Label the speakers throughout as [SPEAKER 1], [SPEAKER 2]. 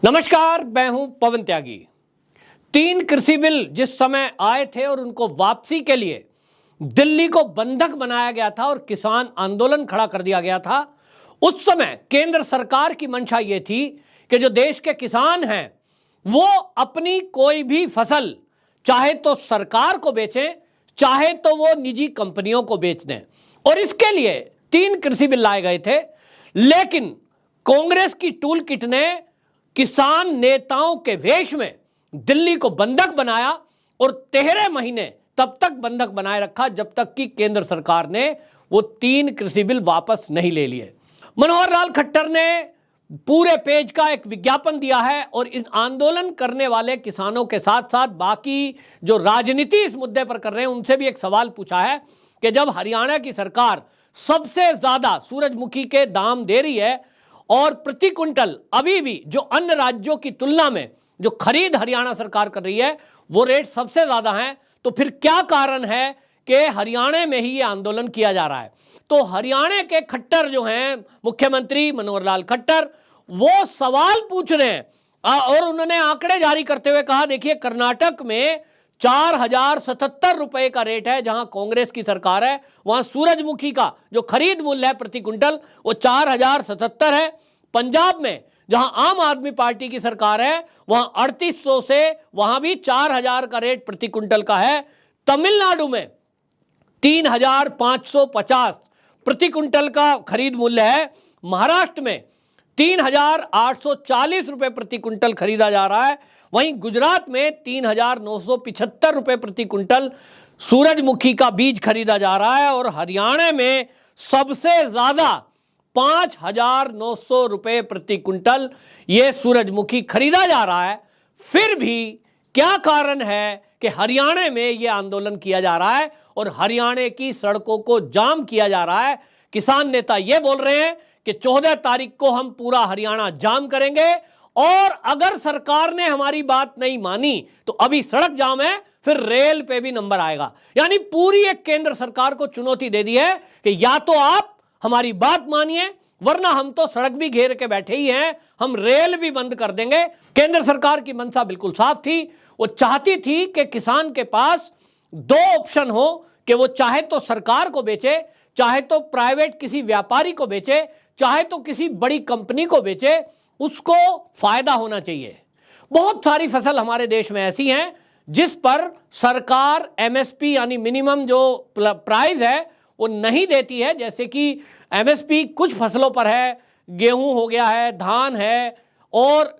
[SPEAKER 1] नमस्कार, मैं हूं पवन त्यागी। 3 कृषि बिल जिस समय आए थे और उनको वापसी के लिए दिल्ली को बंधक बनाया गया था और किसान आंदोलन खड़ा कर दिया गया था, उस समय केंद्र सरकार की मंशा ये थी कि जो देश के किसान हैं वो अपनी कोई भी फसल चाहे तो सरकार को बेचें, चाहे तो वो निजी कंपनियों को बेच दें। और इसके लिए 3 कृषि बिल लाए गए थे, लेकिन कांग्रेस की टूल किट ने किसान नेताओं के वेश में दिल्ली को बंधक बनाया और 13 महीने तब तक बंधक बनाए रखा जब तक कि केंद्र सरकार ने वो 3 कृषि बिल वापस नहीं ले लिए। मनोहर लाल खट्टर ने पूरे पेज का एक विज्ञापन दिया है और इन आंदोलन करने वाले किसानों के साथ साथ बाकी जो राजनीति इस मुद्दे पर कर रहे हैं उनसे भी एक सवाल पूछा है कि जब हरियाणा की सरकार सबसे ज्यादा सूरजमुखी के दाम दे रही है और प्रति क्विंटल अभी भी जो अन्य राज्यों की तुलना में जो खरीद हरियाणा सरकार कर रही है वो रेट सबसे ज्यादा है, तो फिर क्या कारण है कि हरियाणा में ही ये आंदोलन किया जा रहा है। तो हरियाणा के खट्टर जो हैं मुख्यमंत्री मनोहर लाल खट्टर, वो सवाल पूछ रहे हैं और उन्होंने आंकड़े जारी करते हुए कहा, देखिए कर्नाटक में 4077 रुपए का रेट है जहां कांग्रेस की सरकार है, वहां सूरजमुखी का जो खरीद मूल्य है प्रति क्विंटल वो 4077 है। पंजाब में जहां आम आदमी पार्टी की सरकार है वहां 3800 से वहां भी 4000 का रेट प्रति क्विंटल का है। तमिलनाडु में 3550 प्रति क्विंटल का खरीद मूल्य है। महाराष्ट्र में 3840 रुपए प्रति क्विंटल खरीदा जा रहा है। वहीं गुजरात में 3975 रुपए प्रति क्विंटल सूरजमुखी का बीज खरीदा जा रहा है और हरियाणा में सबसे ज्यादा 5900 रुपए प्रति क्विंटल ये सूरजमुखी खरीदा जा रहा है। फिर भी क्या कारण है कि हरियाणा में ये आंदोलन किया जा रहा है और हरियाणा की सड़कों को जाम किया जा रहा है। किसान नेता ये बोल रहे हैं कि 14 तारीख को हम पूरा हरियाणा जाम करेंगे और अगर सरकार ने हमारी बात नहीं मानी तो अभी सड़क जाम है, फिर रेल पे भी नंबर आएगा। यानी पूरी एक केंद्र सरकार को चुनौती दे दी है कि या तो आप हमारी बात मानिए वरना हम तो सड़क भी घेर के बैठे ही हैं, हम रेल भी बंद कर देंगे। केंद्र सरकार की मंशा बिल्कुल साफ थी, वो चाहती थी कि किसान के पास 2 ऑप्शन हो कि वो चाहे तो सरकार को बेचे, चाहे तो प्राइवेट किसी व्यापारी को बेचे, चाहे तो किसी बड़ी कंपनी को बेचे, उसको फायदा होना चाहिए। बहुत सारी फसल हमारे देश में ऐसी हैं जिस पर सरकार एमएसपी यानी मिनिमम जो प्राइस है वो नहीं देती है, जैसे कि एमएसपी कुछ फसलों पर है, गेहूं हो गया है, धान है और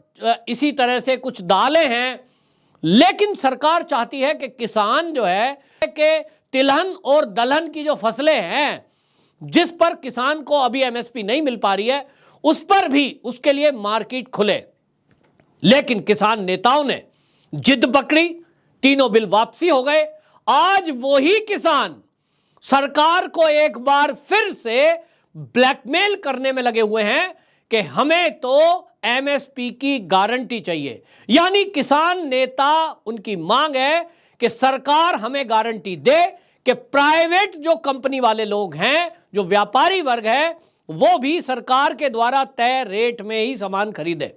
[SPEAKER 1] इसी तरह से कुछ दालें हैं। लेकिन सरकार चाहती है कि किसान जो है कि तिलहन और दलहन की जो फसलें हैं जिस पर किसान को अभी एमएसपी नहीं मिल पा रही है उस पर भी उसके लिए मार्केट खुले। लेकिन किसान नेताओं ने जिद पकड़ी, तीनों बिल वापसी हो गए। आज वही किसान सरकार को एक बार फिर से ब्लैकमेल करने में लगे हुए हैं कि हमें तो एमएसपी की गारंटी चाहिए। यानी किसान नेता उनकी मांग है कि सरकार हमें गारंटी दे कि प्राइवेट जो कंपनी वाले लोग हैं, जो व्यापारी वर्ग है, वो भी सरकार के द्वारा तय रेट में ही सामान खरीदे।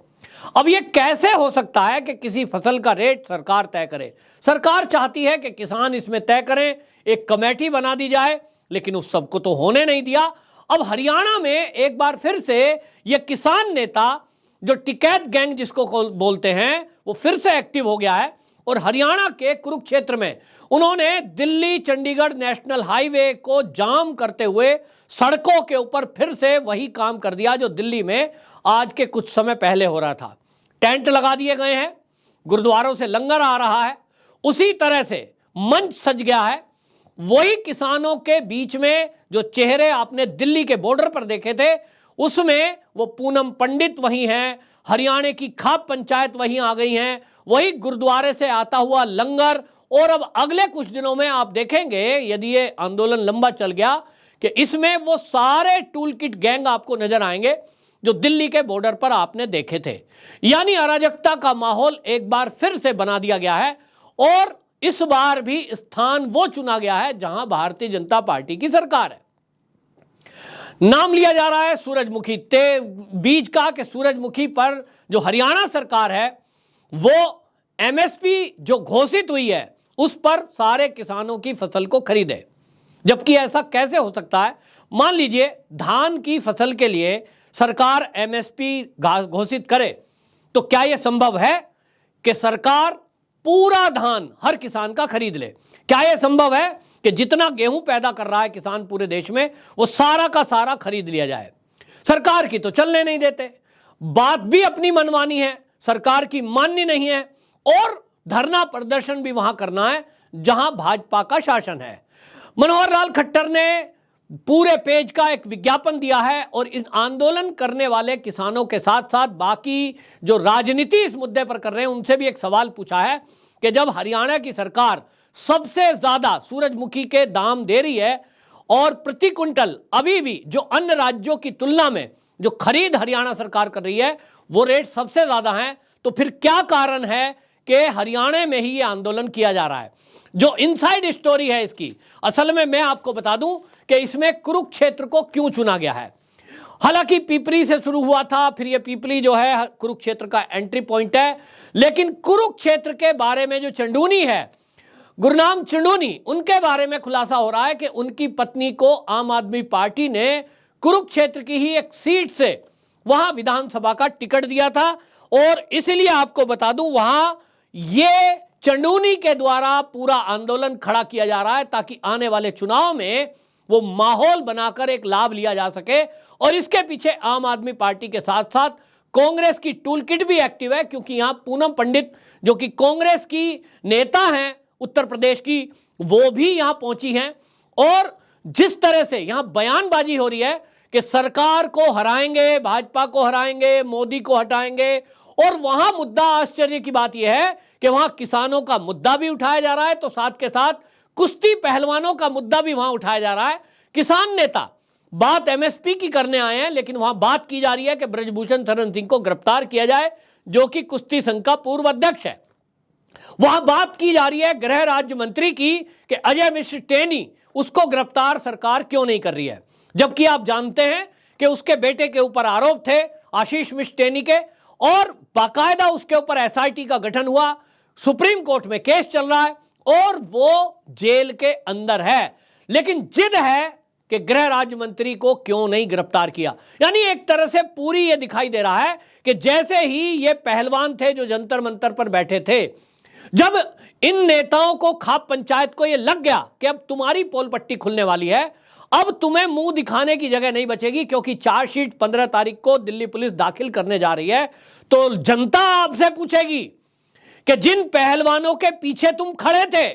[SPEAKER 1] अब ये कैसे हो सकता है कि किसी फसल का रेट सरकार तय करे? सरकार चाहती है कि किसान इसमें तय करें, एक कमेटी बना दी जाए, लेकिन उस सबको तो होने नहीं दिया। अब हरियाणा में एक बार फिर से ये किसान नेता जो टिकैत गैंग जिसको बोलते हैं वो फिर से एक्टिव हो गया है और हरियाणा के कुरुक्षेत्र में उन्होंने दिल्ली चंडीगढ़ नेशनल हाईवे को जाम करते हुए सड़कों के ऊपर फिर से वही काम कर दिया जो दिल्ली में आज के कुछ समय पहले हो रहा था। टेंट लगा दिए गए हैं, गुरुद्वारों से लंगर आ रहा है, उसी तरह से मंच सज गया है। वही किसानों के बीच में जो चेहरे आपने दिल्ली के बॉर्डर पर देखे थे उसमें वो पूनम पंडित वही हैं, हरियाणा की खाप पंचायत वहीं आ गई हैं, वही गुरुद्वारे से आता हुआ लंगर। और अब अगले कुछ दिनों में आप देखेंगे यदि ये आंदोलन लंबा चल गया कि इसमें वो सारे टूल किट गैंग आपको नजर आएंगे जो दिल्ली के बॉर्डर पर आपने देखे थे। यानी अराजकता का माहौल एक बार फिर से बना दिया गया है और इस बार भी स्थान वो चुना गया है जहां भारतीय जनता पार्टी की सरकार है। नाम लिया जा रहा है सूरजमुखी बीज का कि सूरजमुखी पर जो हरियाणा सरकार है वो एमएसपी जो घोषित हुई है उस पर सारे किसानों की फसल को खरीदे, जबकि ऐसा कैसे हो सकता है? मान लीजिए धान की फसल के लिए सरकार एमएसपी घोषित करे, तो क्या यह संभव है कि सरकार पूरा धान हर किसान का खरीद ले? क्या यह संभव है कि जितना गेहूं पैदा कर रहा है किसान पूरे देश में वो सारा का सारा खरीद लिया जाए? सरकार की तो चलने नहीं देते, बात भी अपनी मनमानी है, सरकार की माननी नहीं है, और धरना प्रदर्शन भी वहां करना है जहां भाजपा का शासन है। मनोहर लाल खट्टर ने पूरे पेज का एक विज्ञापन दिया है और इन आंदोलन करने वाले किसानों के साथ साथ बाकी जो राजनीति इस मुद्दे पर कर रहे हैं उनसे भी एक सवाल पूछा है कि जब हरियाणा की सरकार सबसे ज्यादा सूरजमुखी के दाम दे रही है और प्रति क्विंटल अभी भी जो अन्य राज्यों की तुलना में जो खरीद हरियाणा सरकार कर रही है वो रेट सबसे ज्यादा है, तो फिर क्या कारण है कि हरियाणा में ही ये आंदोलन किया जा रहा है? जो इनसाइड स्टोरी है इसकी, असल में मैं आपको बता दूं कि इसमें कुरुक्षेत्र को क्यों चुना गया है। हालांकि पिपरी से शुरू हुआ था, फिर ये पिपरी जो है कुरुक्षेत्र का एंट्री पॉइंट है, लेकिन कुरुक्षेत्र के बारे में जो चंडूनी है, गुरनाम चंडूनी, उनके बारे में खुलासा हो रहा है कि उनकी पत्नी को आम आदमी पार्टी ने कुरुक्षेत्र की ही एक सीट से वहां विधानसभा का टिकट दिया था, और इसलिए आपको बता दूं वहां ये चंडूनी के द्वारा पूरा आंदोलन खड़ा किया जा रहा है ताकि आने वाले चुनाव में वो माहौल बनाकर एक लाभ लिया जा सके। और इसके पीछे आम आदमी पार्टी के साथ साथ कांग्रेस की टूल किट भी एक्टिव है, क्योंकि यहां पूनम पंडित जो कि कांग्रेस की नेता हैं उत्तर प्रदेश की, वो भी यहां पहुंची हैं। और जिस तरह से यहां बयानबाजी हो रही है कि सरकार को हराएंगे, भाजपा को हराएंगे, मोदी को हटाएंगे, और वहां मुद्दा आश्चर्य की बात यह है कि वहां किसानों का मुद्दा भी उठाया जा रहा है, तो साथ के साथ कुश्ती पहलवानों का मुद्दा भी वहां उठाया जा रहा है। किसान नेता बात एमएसपी की करने आए हैं, लेकिन वहां बात की जा रही है कि ब्रजभूषण शरण सिंह को गिरफ्तार किया जाए, जो कि कुश्ती संघ का पूर्व अध्यक्ष है। वहां बात की जा रही है गृह राज्य मंत्री की कि अजय मिश्र टेनी, उसको गिरफ्तार सरकार क्यों नहीं कर रही है, जबकि आप जानते हैं कि उसके बेटे के ऊपर आरोप थे आशीष मिश्र टेनी के, और बाकायदा उसके ऊपर एसआईटी का गठन हुआ, सुप्रीम कोर्ट में केस चल रहा है और वो जेल के अंदर है। लेकिन जिद है कि गृह राज्य मंत्री को क्यों नहीं गिरफ्तार किया। यानी एक तरह से पूरी ये दिखाई दे रहा है कि जैसे ही ये पहलवान थे जो जंतर मंतर पर बैठे थे, जब इन नेताओं को खाप पंचायत को ये लग गया कि अब तुम्हारी पोल पट्टी खुलने वाली है, अब तुम्हें मुंह दिखाने की जगह नहीं बचेगी, क्योंकि चार्जशीट 15 तारीख को दिल्ली पुलिस दाखिल करने जा रही है, तो जनता आपसे पूछेगी कि जिन पहलवानों के पीछे तुम खड़े थे,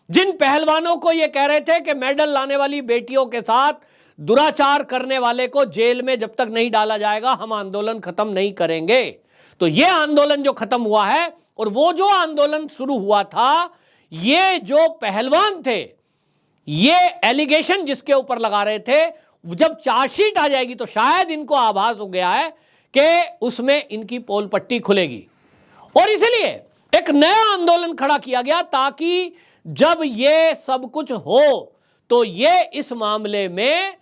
[SPEAKER 1] जिन पहलवानों को यह कह रहे थे कि मेडल लाने वाली बेटियों के साथ दुराचार करने वाले को जेल में जब तक नहीं डाला जाएगा हम आंदोलन खत्म नहीं करेंगे, तो यह आंदोलन जो खत्म हुआ है, और वो जो आंदोलन शुरू हुआ था, ये जो पहलवान थे, ये एलिगेशन जिसके ऊपर लगा रहे थे, जब चार्जशीट आ जाएगी तो शायद इनको आभास हो गया है कि उसमें इनकी पोल पट्टी खुलेगी, और इसलिए एक नया आंदोलन खड़ा किया गया ताकि जब ये सब कुछ हो तो ये इस मामले में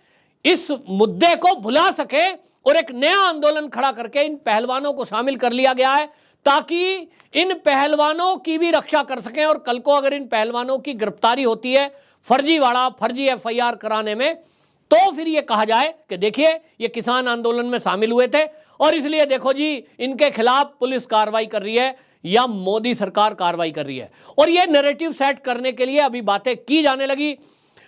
[SPEAKER 1] इस मुद्दे को भुला सके, और एक नया आंदोलन खड़ा करके इन पहलवानों को शामिल कर लिया गया है ताकि इन पहलवानों की भी रक्षा कर सकें। और कल को अगर इन पहलवानों की गिरफ्तारी होती है फर्जीवाड़ा, फर्जी एफआईआर कराने में, तो फिर ये कहा जाए कि देखिए ये किसान आंदोलन में शामिल हुए थे और इसलिए देखो जी इनके खिलाफ पुलिस कार्रवाई कर रही है या मोदी सरकार कार्रवाई कर रही है। और ये नैरेटिव सेट करने के लिए अभी बातें की जाने लगी।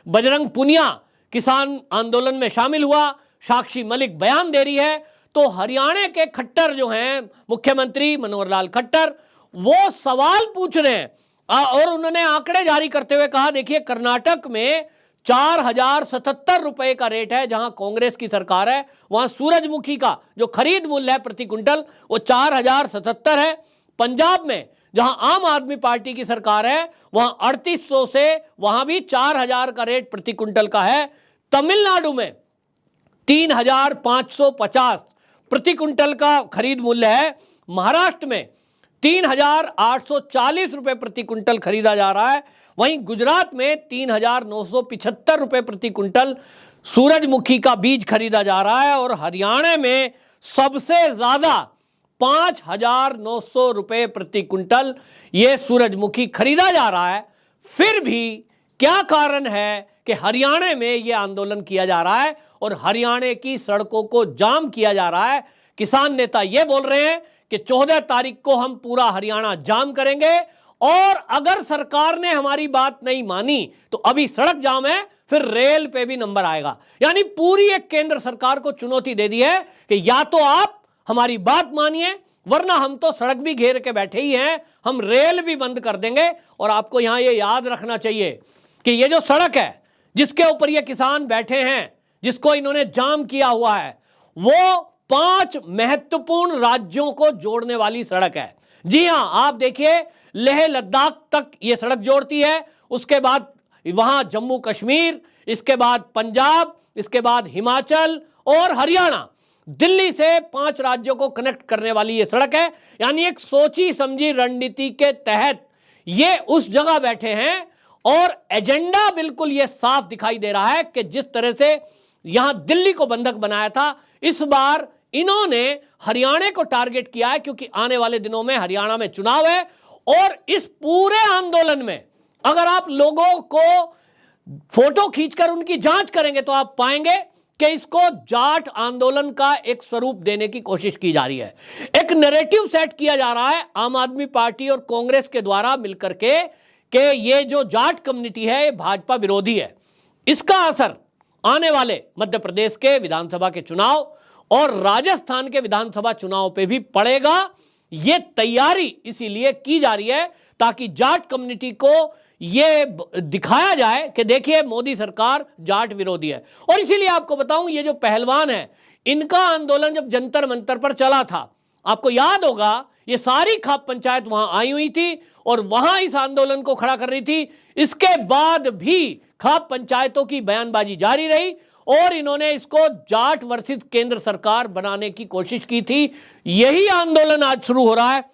[SPEAKER 1] बजरंग पुनिया किसान आंदोलन में शामिल हुआ, साक्षी मलिक बयान दे रही है, तो हरियाणा के खट्टर जो हैं मुख्यमंत्री मनोहर लाल खट्टर, वो सवाल पूछ रहे हैं और उन्होंने आंकड़े जारी करते हुए कहा देखिए कर्नाटक में 4077 रुपए का रेट है, जहां कांग्रेस की सरकार है, वहां सूरजमुखी का जो खरीद मूल्य है प्रति क्विंटल वो 4077 है। पंजाब में जहां आम आदमी पार्टी की सरकार है वहां 3800 से वहां भी 4000 का रेट प्रति क्विंटल का है। तमिलनाडु में 3550 प्रति क्विंटल का खरीद मूल्य है। महाराष्ट्र में 3840 रुपए प्रति क्विंटल खरीदा जा रहा है। वहीं गुजरात में 3975 रुपए प्रति क्विंटल सूरजमुखी का बीज खरीदा जा रहा है। और हरियाणा में सबसे ज्यादा 5,900 रुपए क्विंटल ये सूरजमुखी खरीदा जा रहा है। फिर भी क्या कारण है कि हरियाणा में ये आंदोलन किया जा रहा है और हरियाणा की सड़कों को जाम किया जा रहा है। किसान नेता ये बोल रहे हैं कि 14 तारीख को हम पूरा हरियाणा जाम करेंगे और अगर सरकार ने हमारी बात नहीं मानी तो अभी सड़क जाम है, फिर रेल पे भी नंबर आएगा। यानी पूरी एक केंद्र सरकार को चुनौती दे दी है कि या तो आप हमारी बात मानिए वरना हम तो सड़क भी घेर के बैठे ही हैं, हम रेल भी बंद कर देंगे। और आपको यहां ये याद रखना चाहिए कि ये जो सड़क है जिसके ऊपर ये किसान बैठे हैं, जिसको इन्होंने जाम किया हुआ है, वो 5 महत्वपूर्ण राज्यों को जोड़ने वाली सड़क है। जी हां, आप देखिए लेह लद्दाख तक ये सड़क जोड़ती है, उसके बाद वहां जम्मू कश्मीर, इसके बाद पंजाब, इसके बाद हिमाचल और हरियाणा, दिल्ली से 5 राज्यों को कनेक्ट करने वाली ये सड़क है। यानी एक सोची समझी रणनीति के तहत ये उस जगह बैठे हैं और एजेंडा बिल्कुल ये साफ दिखाई दे रहा है कि जिस तरह से यहां दिल्ली को बंधक बनाया था, इस बार इन्होंने हरियाणा को टारगेट किया है, क्योंकि आने वाले दिनों में हरियाणा में चुनाव है। और इस पूरे आंदोलन में अगर आप लोगों को फोटो खींचकर उनकी जांच करेंगे तो आप पाएंगे कि इसको जाट आंदोलन का एक स्वरूप देने की कोशिश की जा रही है। एक नैरेटिव सेट किया जा रहा है आम आदमी पार्टी और कांग्रेस के द्वारा मिलकर के कि ये जो जाट कम्युनिटी है ये भाजपा विरोधी है। इसका असर आने वाले मध्य प्रदेश के विधानसभा के चुनाव और राजस्थान के विधानसभा चुनाव पे भी पड़ेगा। ये तैयारी इसीलिए की जा रही है ताकि जाट कम्युनिटी को ये दिखाया जाए कि देखिए मोदी सरकार जाट विरोधी है। और इसीलिए आपको बताऊं, ये जो पहलवान है, इनका आंदोलन जब जंतर मंतर पर चला था, आपको याद होगा, ये सारी खाप पंचायत वहां आई हुई थी और वहां इस आंदोलन को खड़ा कर रही थी। इसके बाद भी खाप पंचायतों की बयानबाजी जारी रही और इन्होंने इसको जाट वर्सेस केंद्र सरकार बनाने की कोशिश की थी। यही आंदोलन आज शुरू हो रहा है।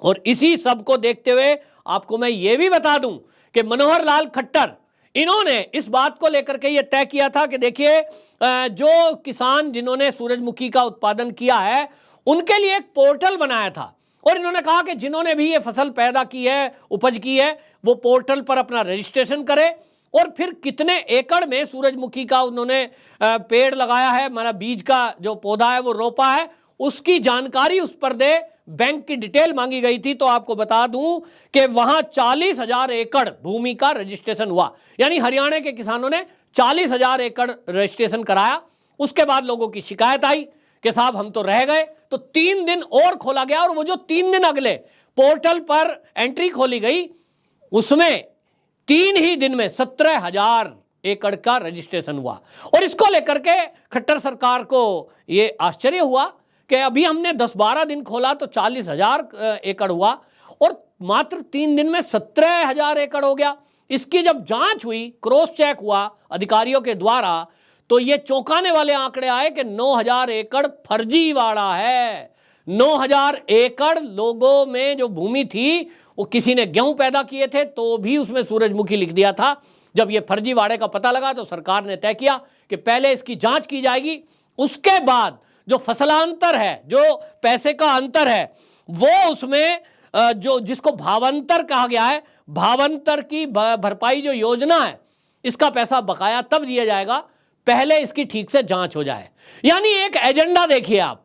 [SPEAKER 1] और इसी सब को देखते हुए आपको मैं ये भी बता दूं कि मनोहर लाल खट्टर, इन्होंने इस बात को लेकर के ये तय किया था कि देखिए जो किसान जिन्होंने सूरजमुखी का उत्पादन किया है उनके लिए एक पोर्टल बनाया था और इन्होंने कहा कि जिन्होंने भी ये फसल पैदा की है, उपज की है, वो पोर्टल पर अपना रजिस्ट्रेशन करे और फिर कितने एकड़ में सूरजमुखी का उन्होंने पेड़ लगाया है, हमारा बीज का जो पौधा है वो रोपा है, उसकी जानकारी उस पर दे। बैंक की डिटेल मांगी गई थी। तो आपको बता दूं कि वहां 40,000 एकड़ भूमि का रजिस्ट्रेशन हुआ। यानी हरियाणा के किसानों ने 40,000 एकड़ रजिस्ट्रेशन कराया। उसके बाद लोगों की शिकायत आई कि साहब हम तो रह गए, तो 3 दिन और खोला गया और वो जो 3 दिन अगले पोर्टल पर एंट्री खोली गई उसमें 3 ही दिन में 17,000 एकड़ का रजिस्ट्रेशन हुआ। और इसको लेकर के खट्टर सरकार को ये आश्चर्य हुआ कि अभी हमने 10-12 दिन खोला तो 40,000 एकड़ हुआ और मात्र 3 दिन में 17,000 एकड़ हो गया। इसकी जब जांच हुई, क्रॉस चेक हुआ अधिकारियों के द्वारा, तो ये चौंकाने वाले आंकड़े आए कि 9,000 एकड़ फर्जीवाड़ा है। 9,000 एकड़ लोगों में जो भूमि थी वो किसी ने गेहूं पैदा किए थे तो भी उसमें सूरजमुखी लिख दिया था। जब ये फर्जीवाड़े का पता लगा तो सरकार ने तय किया कि पहले इसकी जांच की जाएगी, उसके बाद जो फसलांतर है, जो पैसे का अंतर है, वो उसमें जो जिसको भावांतर कहा गया है, भावांतर की भरपाई जो योजना है, इसका पैसा बकाया तब दिया जाएगा, पहले इसकी ठीक से जांच हो जाए। यानी एक एजेंडा देखिए आप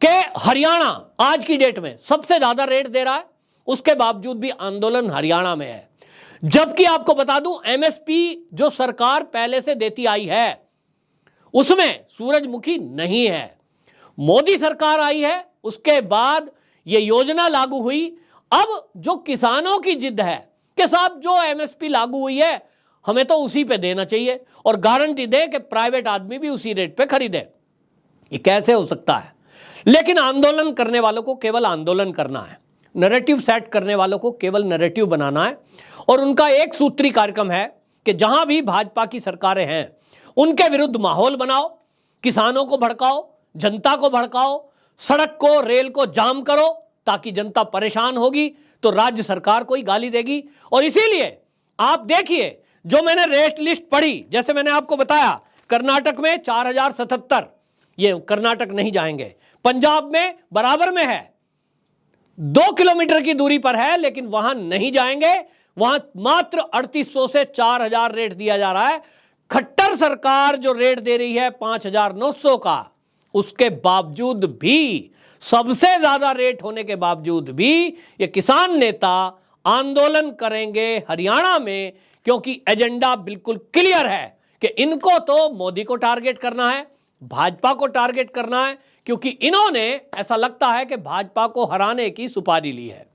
[SPEAKER 1] कि हरियाणा आज की डेट में सबसे ज्यादा रेट दे रहा है, उसके बावजूद भी आंदोलन हरियाणा में है। जबकि आपको बता दूं एमएसपी जो सरकार पहले से देती आई है उसमें सूरजमुखी नहीं है। मोदी सरकार आई है, उसके बाद ये योजना लागू हुई। अब जो किसानों की जिद है कि साहब जो एमएसपी लागू हुई है हमें तो उसी पे देना चाहिए और गारंटी दे कि प्राइवेट आदमी भी उसी रेट पे खरीदे। ये कैसे हो सकता है? लेकिन आंदोलन करने वालों को केवल आंदोलन करना है, नैरेटिव सेट करने वालों को केवल नैरेटिव बनाना है और उनका एक सूत्री कार्यक्रम है कि जहां भी भाजपा की सरकारें हैं उनके विरुद्ध माहौल बनाओ, किसानों को भड़काओ, जनता को भड़काओ, सड़क को रेल को जाम करो ताकि जनता परेशान होगी तो राज्य सरकार को ही गाली देगी। और इसीलिए आप देखिए जो मैंने रेट लिस्ट पढ़ी, जैसे मैंने आपको बताया कर्नाटक में 4,077, ये कर्नाटक नहीं जाएंगे, पंजाब में बराबर में है, 2 किलोमीटर की दूरी पर है, लेकिन वहां नहीं जाएंगे। वहां मात्र 3800 से 4000 रेट दिया जा रहा है। खट्टर सरकार जो रेट दे रही है 5900 का, उसके बावजूद भी, सबसे ज्यादा रेट होने के बावजूद भी ये किसान नेता आंदोलन करेंगे हरियाणा में, क्योंकि एजेंडा बिल्कुल क्लियर है कि इनको तो मोदी को टारगेट करना है, भाजपा को टारगेट करना है, क्योंकि इन्होंने, ऐसा लगता है कि भाजपा को हराने की सुपारी ली है।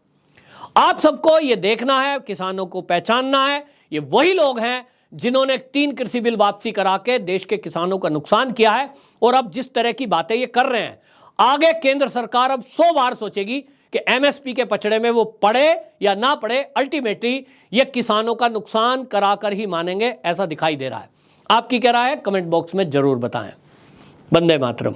[SPEAKER 1] आप सबको यह देखना है, किसानों को पहचानना है। ये वही लोग हैं जिन्होंने 3 कृषि बिल वापसी करा के देश के किसानों का नुकसान किया है, और अब जिस तरह की बातें ये कर रहे हैं, आगे केंद्र सरकार अब 100 बार सोचेगी कि एमएसपी के पचड़े में वो पड़े या ना पड़े। अल्टीमेटली ये किसानों का नुकसान कराकर ही मानेंगे, ऐसा दिखाई दे रहा है। आपकी क्या राय है, कमेंट बॉक्स में जरूर बताएं। वंदे मातरम।